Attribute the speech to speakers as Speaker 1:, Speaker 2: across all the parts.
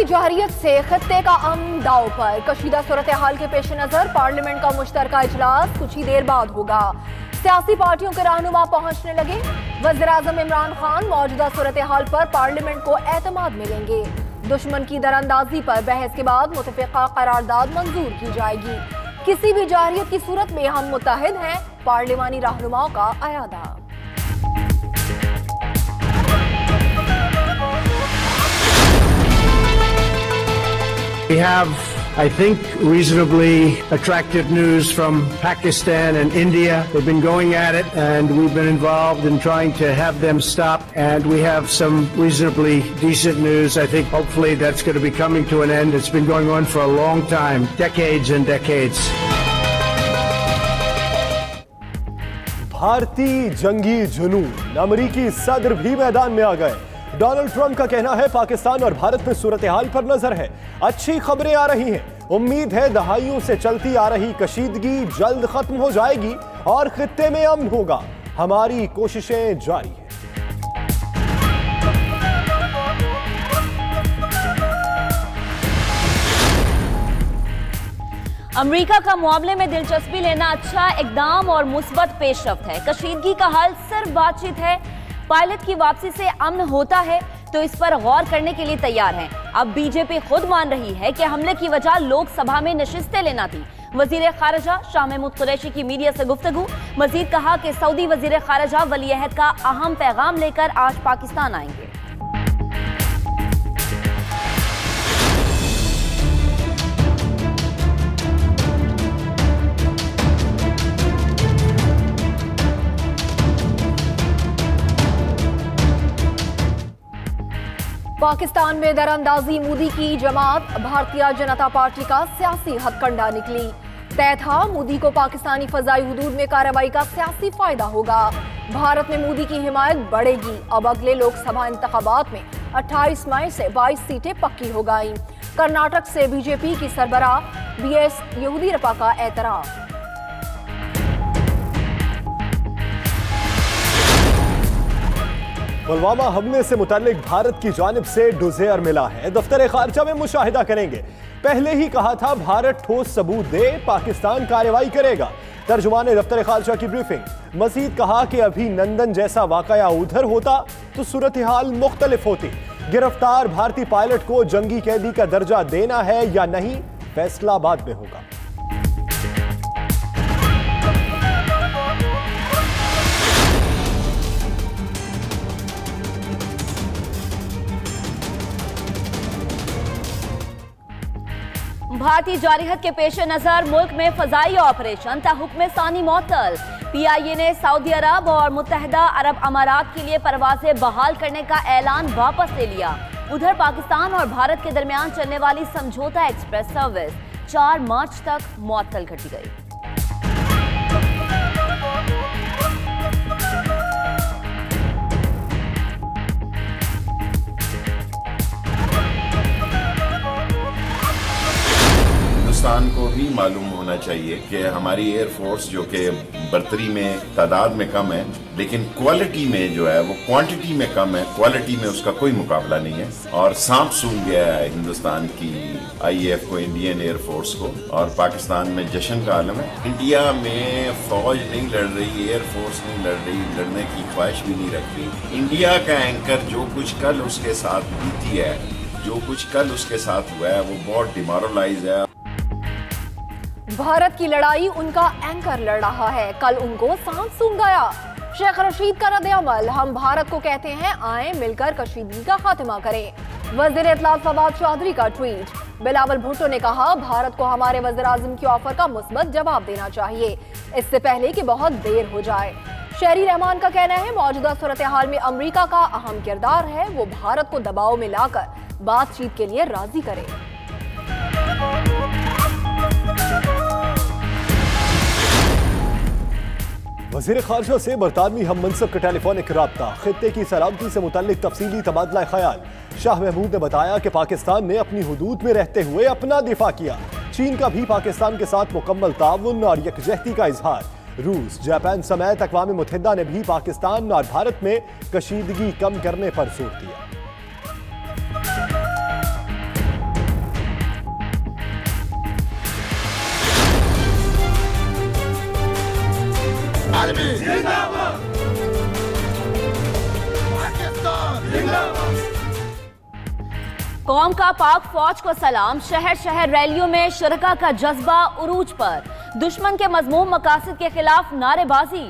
Speaker 1: जारहियत से खित्ते का अमन दांव पर। कशीदा सूरत हाल के पेश नजर पार्लियामेंट का मुश्तरका इजलास कुछ ही देर बाद होगा। सियासी पार्टियों के रहनुमा पहुंचने लगे। वज़ीर-ए-आज़म इमरान खान मौजूदा सूरत हाल पर पार्लियामेंट को एतमाद मिलेंगे। दुश्मन की दरअंदाजी पर बहस के बाद मुतफ़िक़ा करारदाद मंजूर की जाएगी। किसी भी जारहियत की सूरत में हम मुत्तहिद हैं, पार्लिमानी रहनुमाओं का अयादा।
Speaker 2: We have, I think, reasonably attractive news from Pakistan and India. They've been going at it, and we've been involved in trying to have them stop. And we have some reasonably decent news. I think hopefully that's going to be coming to an end. It's been going on for a long time, decades and decades.
Speaker 3: भारतीय जंगी जुनून, अमरीकी सदर भी मैदान में आ गए। Donald Trump का कहना है पाकिस्तान और भारत में सूरत हाल पर नजर है। अच्छी खबरें आ रही हैं। उम्मीद है दहाइयों से चलती आ रही कशीदगी जल्द खत्म हो जाएगी और खित्ते में अमन होगा। हमारी कोशिशें जारी हैं।
Speaker 4: अमेरिका का मामले में दिलचस्पी लेना अच्छा इकदाम और मुस्बत पेशरफ्त है। कशीदगी का हल सिर्फ बातचीत है। पायलट की वापसी से अमन होता है तो इस पर गौर करने के लिए तैयार हैं। अब बीजेपी खुद मान रही है कि हमले की वजह लोकसभा में नशिस्तें लेना थी। वजीर खारजा शाह महमूद कुरैशी की मीडिया से गुफ्तगू। मजीद कहा कि सऊदी वजीर खारजा वली अहद का अहम पैगाम लेकर आज पाकिस्तान आएंगे।
Speaker 1: पाकिस्तान में दरअंदाजी मोदी की जमात भारतीय जनता पार्टी का सियासी हथकंडा निकली। तय था मोदी को पाकिस्तानी फजाई हुदूद में कार्रवाई का सियासी फायदा होगा। भारत में मोदी की हिमायत बढ़ेगी। अब अगले लोकसभा इंतखाबात में 28 मई से 22 सीटें पक्की हो गईं। कर्नाटक से बीजेपी की सरबराह बीएस येदियुरप्पा का एतराफ।
Speaker 3: पुलवामा हमले से मुताल्लिक भारत की जानिब से डोजियर मिला है। दफ्तर खारजा में मुशाहिदा करेंगे। पहले ही कहा था भारत ठोस सबूत दे, पाकिस्तान कार्रवाई करेगा। तर्जुमान दफ्तर खारजा की ब्रीफिंग। मजीद कहा कि अभी नंदन जैसा वाकया उधर होता तो सूरत हाल मुख्तलिफ होती। गिरफ्तार भारतीय पायलट को जंगी कैदी का दर्जा देना है या नहीं, फैसला बाद में होगा।
Speaker 4: भारतीय जारहियत के पेश नजर मुल्क में फजाई ऑपरेशन हुक्म सानी मौतल। पीआईए ने सऊदी अरब और मुत्तहिदा अरब अमारात के लिए परवाजें बहाल करने का ऐलान वापस ले लिया। उधर पाकिस्तान और भारत के दरमियान चलने वाली समझौता एक्सप्रेस सर्विस 4 मार्च तक मुअत्तल कर दी गई।
Speaker 5: हिंदुस्तान को भी मालूम होना चाहिए कि हमारी एयरफोर्स जो कि बर्तरी में तादाद में कम है, लेकिन क्वालिटी में जो है वो क्वांटिटी में कम है, क्वालिटी में उसका कोई मुकाबला नहीं है। और सांप सूंघ गया है हिंदुस्तान की आईएएफ को, इंडियन एयरफोर्स को, और पाकिस्तान में जश्न का आलम है। इंडिया में फौज नहीं लड़ रही, एयरफोर्स नहीं लड़ रही, लड़ने की ख्वाहिश भी नहीं रख रही। इंडिया का एंकर जो कुछ कल उसके साथ बीती है, जो कुछ कल उसके साथ हुआ है, वो बहुत डिमोरलाइज है।
Speaker 1: भारत की लड़ाई उनका एंकर लड़ रहा है, कल उनको सांप सूंघ गया। शेख रशीद का रद्द-ए-अमल। हम भारत को कहते हैं आए मिलकर कशीदगी का खात्मा करें। वजीर इत्तलात फवाद चौधरी का ट्वीट। बिलावल भुट्टो ने कहा भारत को हमारे वज़ीर-ए-आज़म की ऑफर का मुस्बत जवाब देना चाहिए, इससे पहले कि बहुत देर हो जाए। शहरी रहमान का कहना है मौजूदा सूरत हाल में अमरीका का अहम किरदार है, वो भारत को दबाव में लाकर बातचीत के लिए राजी करे।
Speaker 3: वज़ीर खारजा से बरतानवी हम मनसब का टेलीफोनिक राब्ता। खित्ते की सलामती से मुताल्लिक तफसीली तबादला ख्याल। शाह महमूद ने बताया कि पाकिस्तान ने अपनी हुदूद में रहते हुए अपना दिफा किया। चीन का भी पाकिस्तान के साथ मुकम्मल ताउन और यकजहती का इजहार। रूस, जापान समेत अक़वाम मुत्तहिदा ने भी पाकिस्तान और भारत में कशीदगी कम करने पर जोर दिया।
Speaker 4: कौम का पाक फौज को सलाम। शहर शहर रैलियों में शुरका का जज्बा उरूज पर। दुश्मन के मजमूम मकासद के खिलाफ नारेबाजी।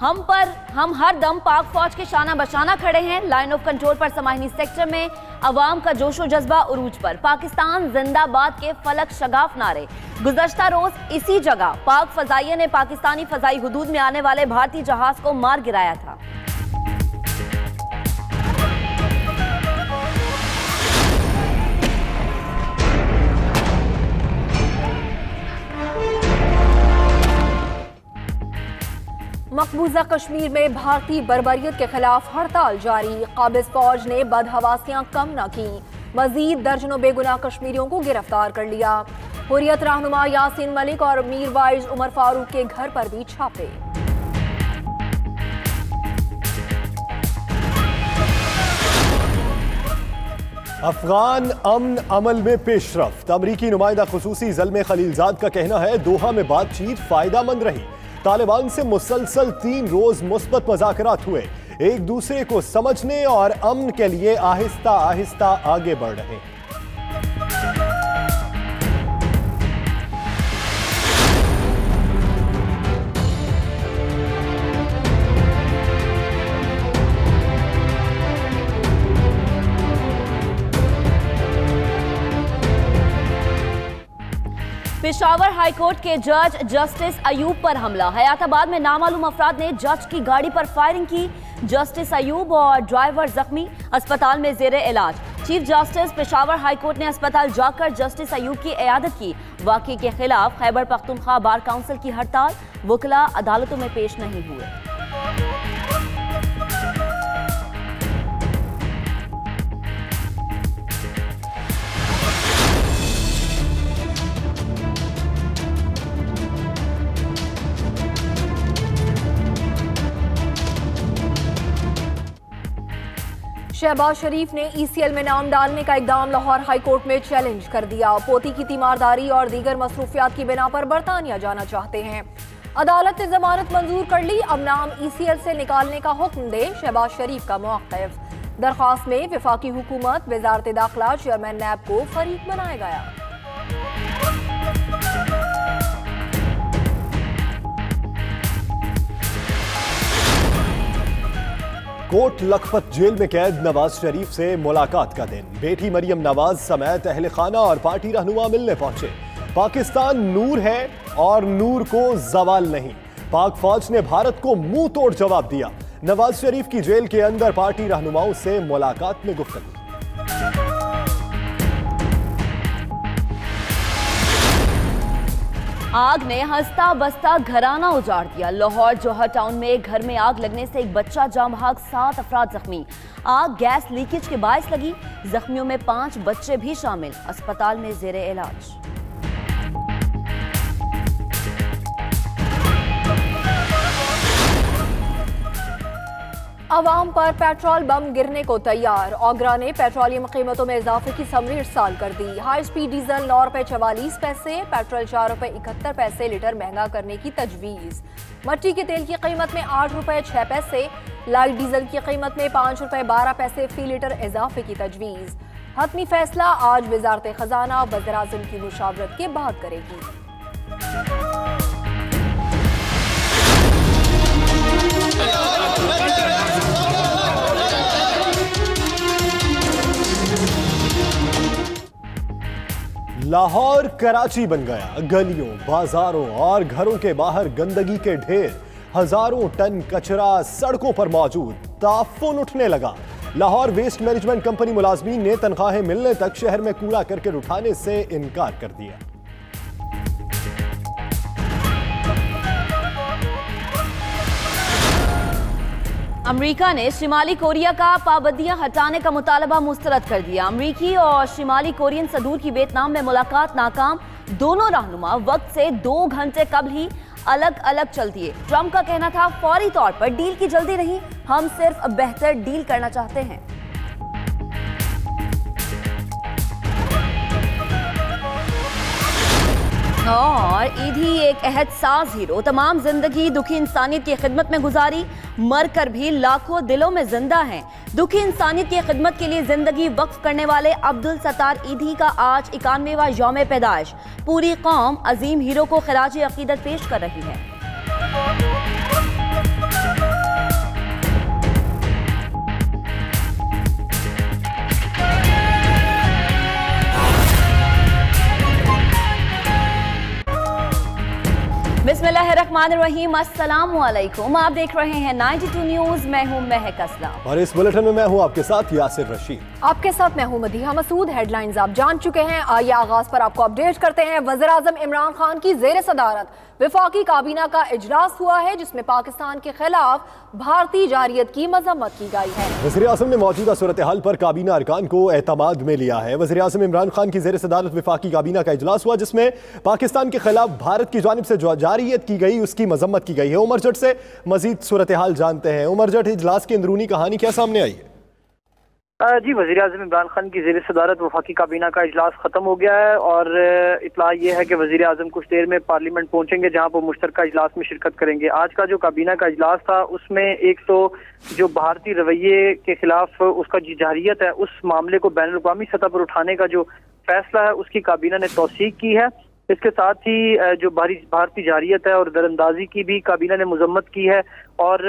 Speaker 4: हम हर दम पाक फौज के शाना बशाना खड़े हैं। लाइन ऑफ कंट्रोल पर समाहिनी सेक्टर में अवाम का जोशो जज्बा उरूज पर। पाकिस्तान जिंदाबाद के फलक शगाफ नारे। गुज़श्ता रोज इसी जगह पाक फजाइया ने पाकिस्तानी फजाई हुदूद में आने वाले भारतीय जहाज को मार गिराया था।
Speaker 1: मकबूजा कश्मीर में भारतीय बर्बरियत के खिलाफ हड़ताल जारी। काबिज फौज ने बदहवासियां कम न की। मजीद दर्जनों बेगुनाह कश्मीरियों को गिरफ्तार कर लिया। हुर्रियत रहनुमा यासीन मलिक और मीरवाइज उमर फारूक के घर पर भी छापे।
Speaker 3: अफगान अमन अमल में पेशरफ्त। अमरीकी नुमाइंदा खुसूसी ज़ल्मे खलीलजाद का कहना है दोहा में बातचीत फायदामंद रही। तालिबान से मुसलसल 3 रोज मुस्बत मुज़ाकरात हुए। एक दूसरे को समझने और अमन के लिए आहिस्ता आहिस्ता आगे बढ़ रहे हैं।
Speaker 4: पेशावर हाईकोर्ट के जज जस्टिस अयूब पर हमला। हयाताबाद में नामालूम अफराद ने जज की गाड़ी पर फायरिंग की। जस्टिस अयूब और ड्राइवर जख्मी, अस्पताल में जेरे इलाज। चीफ जस्टिस पेशावर हाईकोर्ट ने अस्पताल जाकर जस्टिस अयूब की इयादत की। वाक़े के खिलाफ खैबर पख्तूनख्वा बार काउंसिल की हड़ताल। वकला अदालतों में पेश नहीं हुए।
Speaker 1: शहबाज शरीफ ने ईसीएल में नाम डालने का इकदाम लाहौर हाईकोर्ट में चैलेंज कर दिया। पोती की तीमारदारी और दीगर मसरूफियात की बिना पर बरतानिया जाना चाहते हैं। अदालत ने जमानत मंजूर कर ली। अब नाम ईसीएल से निकालने का हुक्म दे शहबाज शरीफ का मौक़िफ़। दरख्वास्त में वफाकी हुकूमत, वज़ारत दाखिला, चेयरमैन नैब को फरीक बनाया गया।
Speaker 3: कोट लखपत जेल में कैद नवाज शरीफ से मुलाकात का दिन। बेटी मरियम नवाज समेत अहले खाना और पार्टी रहनुमा मिलने पहुंचे। पाकिस्तान नूर है और नूर को जवाल नहीं। पाक फौज ने भारत को मुंह तोड़ जवाब दिया। नवाज शरीफ की जेल के अंदर पार्टी रहनुमाओं से मुलाकात में गुफ्तगू।
Speaker 4: आग ने हंसता बसता घराना उजाड़ दिया। लाहौर जौहर टाउन में घर में आग लगने से एक बच्चा जाम बहक, 7 अफराद जख्मी। आग गैस लीकेज के बायस लगी। जख्मियों में 5 बच्चे भी शामिल, अस्पताल में जेरे इलाज।
Speaker 1: अवाम पर पेट्रोल बम गिरने को तैयार। ओगरा ने पेट्रोलियम कीमतों में इजाफे की समरी इरसाल कर दी। हाई स्पीड डीजल 9 रुपए 44 पैसे, पेट्रोल 4 रुपए 71 पैसे लीटर महंगा करने की तजवीज़। मट्टी के तेल की कीमत में 8 रुपए 6 पैसे, लाइट डीजल की कीमत में 5 रुपए 12 पैसे फी लीटर इजाफे की तजवीज़। हतमी फैसला आज वज़ारत खजाना वज़ीर-ए-आज़म की मुशावरत के बाद करेगी।
Speaker 3: लाहौर कराची बन गया। गलियों, बाजारों और घरों के बाहर गंदगी के ढेर। हजारों टन कचरा सड़कों पर मौजूद। ताफुन उठने लगा। लाहौर वेस्ट मैनेजमेंट कंपनी मुलाजमीन ने तनख्वाहें मिलने तक शहर में कूड़ा करकट उठाने से इनकार कर दिया।
Speaker 4: अमेरिका ने शिमाली कोरिया का पाबंदियां हटाने का मुतालबा मुस्तरद कर दिया। अमेरिकी और शिमाली कोरियन सदूर की वियतनाम में मुलाकात नाकाम। दोनों रहनुमा वक्त से 2 घंटे कबल ही अलग अलग चल दिए। ट्रंप का कहना था फौरी तौर पर डील की जल्दी नहीं, हम सिर्फ बेहतर डील करना चाहते हैं। और ईदी एक अहद साज हीरो, तमाम जिंदगी दुखी इंसानियत की खिदमत में गुजारी, मर कर भी लाखों दिलों में जिंदा हैं। दुखी इंसानियत की खिदमत के लिए जिंदगी वक्फ करने वाले अब्दुल सत्तार ईदी का आज 91वां यौम पैदाइश। पूरी कौम अजीम हीरो को खिराज अकीदत पेश कर रही है। बिस्मिल्लाहिर्रहमानिर्रहीम, अस्सलाम वालेकुम। आप देख रहे हैं 92 न्यूज़। मैं हूं महक असलम
Speaker 3: और इस बुलेटिन में मैं हूं आपके साथ यासिर रशीद।
Speaker 1: आपके साथ मैं हूं मदीहा मसूद। हेडलाइंस आप जान चुके हैं, आइए आगाज पर आपको अपडेट करते हैं। वज़ीर आज़म इमरान खान की ज़ेर सदारत वफाकी काबीना का इजलास हुआ है, जिसमें पाकिस्तान के खिलाफ भारतीय जारियत की मजम्मत की गई है।
Speaker 3: वज़ीर आज़म ने मौजूदा सूरत हाल पर काबीना अरकान को एतमाद में लिया है। वज़ीर आज़म इमरान खान की ज़ेर सदारत वफाकी काबीना का इजलास हुआ, जिसमें पाकिस्तान के खिलाफ भारत की जानिब से जो जारियत की गई उसकी मजम्मत की गई है। उमर जट से मजीद सूरत हाल जानते हैं। उमर जट, इजलास की अंदरूनी कहानी क्या सामने आई है?
Speaker 6: जी, वज़ीर आज़म इमरान खान की ज़ेर सदारत वफाकी काबीना का इजलास ख़त्म हो गया है और इतला ये है कि वज़ीर आज़म कुछ देर में पार्लियामेंट पहुंचेंगे, जहां पर मुश्तरका इजलास में शिरकत करेंगे। आज का जो काबीना का इजलास था उसमें एक तो जो भारतीय रवैये के खिलाफ उसका जो जारियत है, उस मामले को बैनुल अक़वामी सतह पर उठाने का जो फैसला है उसकी काबीना ने तौसीक की है। इसके साथ ही जो भारतीय जारियत है और दरअंदाजी की भी काबीना ने मजम्मत की है और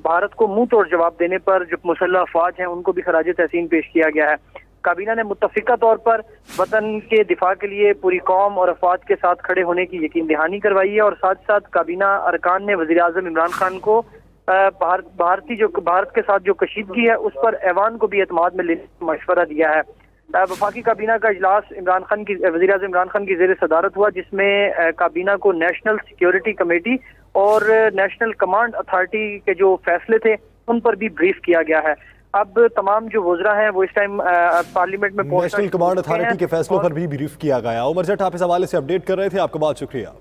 Speaker 6: भारत को मुंह तोड़ जवाब देने पर जो मुसल्लह अफवाज हैं उनको भी खराज तहसीन पेश किया गया है। काबीना ने मुत्तफिका तौर पर वतन के दिफा के लिए पूरी कौम और अफवाज के साथ खड़े होने की यकीन दहानी करवाई है और साथ साथ काबीना अरकान ने वज़ीर आज़म इमरान खान को भारत के साथ जो कशीदगी है उस पर ऐवान को भी एतमाद में लेने का मशवरा दिया है। वफाकी काबीना का इजलास वज़ीर आज़म इमरान खान की ज़ेर सदारत हुआ, जिसमें काबीना को नेशनल सिक्योरिटी कमेटी और नेशनल कमांड अथॉरिटी के जो फैसले थे उन पर भी ब्रीफ किया गया है। अब तमाम जो वज़रा हैं वो इस टाइम पार्लियामेंट में
Speaker 3: नेशनल कमांड अथॉरिटी के फैसलों पर भी ब्रीफ किया गया। उमर जट, आप इस हवाले से अपडेट कर रहे थे, आपका बहुत शुक्रिया।